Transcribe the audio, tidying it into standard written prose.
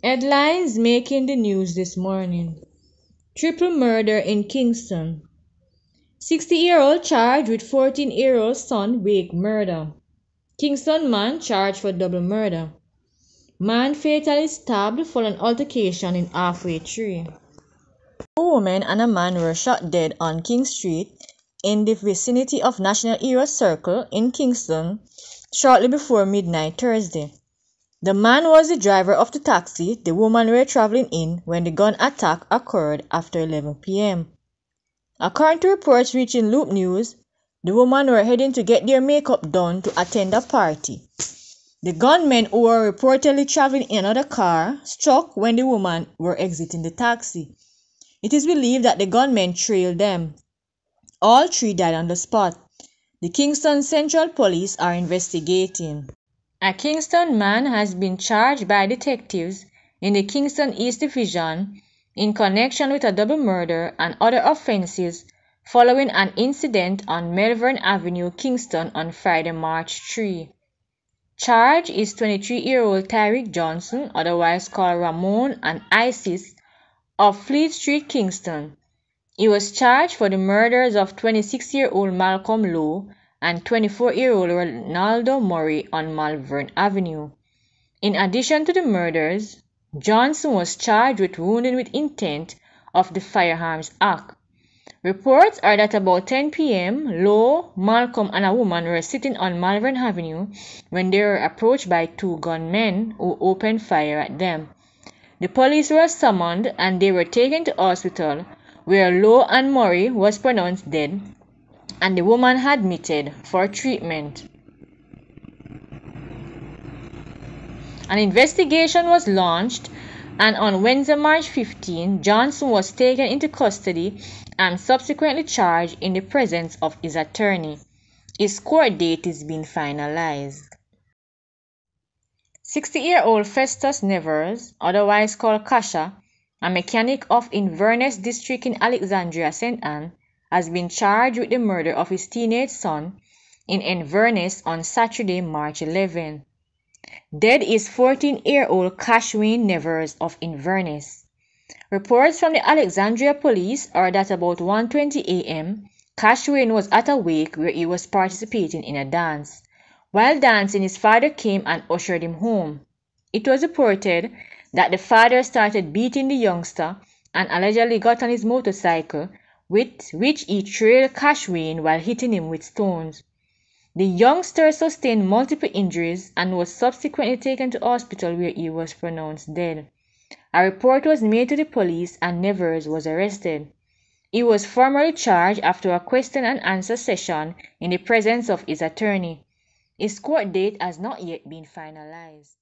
Headlines making the news this morning. Triple murder in Kingston. 60-year-old charged with 14-year-old son wake murder. Kingston man charged for double murder. Man fatally stabbed following altercation in halfway tree. A woman and a man were shot dead on King Street in the vicinity of National Hero Circle in Kingston shortly before midnight Thursday. The man was the driver of the taxi the women were traveling in when the gun attack occurred after 11 p.m. According to reports reaching Loop News, the women were heading to get their makeup done to attend a party. The gunmen, who were reportedly traveling in another car, struck when the women were exiting the taxi. It is believed that the gunmen trailed them. All three died on the spot. The Kingston Central Police are investigating. A Kingston man has been charged by detectives in the Kingston East Division in connection with a double murder and other offenses following an incident on Melbourne Avenue, Kingston on Friday, March 3. Charged is 23-year-old Tyreek Johnson, otherwise called Ramon and Isis, of Fleet Street, Kingston. He was charged for the murders of 26-year-old Malcolm Lowe and 24-year-old Ronaldo Murray on Malvern Avenue. In addition to the murders, Johnson was charged with wounding with intent of the Firearms Act. Reports are that about 10 p.m., Lowe, Malcolm, and a woman were sitting on Malvern Avenue when they were approached by two gunmen who opened fire at them. The police were summoned and they were taken to hospital, where Lowe and Murray was pronounced dead and the woman admitted for treatment. An investigation was launched, and on Wednesday, March 15, Johnson was taken into custody and subsequently charged in the presence of his attorney. His court date is being finalized. 60-year-old Festus Nevers, otherwise called Kasha, a mechanic of Inverness district in Alexandria, St. Anne, has been charged with the murder of his teenage son in Inverness on Saturday, March 11. Dead is 14-year-old Cashwayne Nevers of Inverness. Reports from the Alexandria police are that about 1:20 a.m., Cashwayne was at a wake where he was participating in a dance. While dancing, his father came and ushered him home. It was reported that the father started beating the youngster and allegedly got on his motorcycle, with which he trailed Cashwayne while hitting him with stones. The youngster sustained multiple injuries and was subsequently taken to hospital where he was pronounced dead. A report was made to the police and Nevers was arrested. He was formally charged after a question and answer session in the presence of his attorney. His court date has not yet been finalized.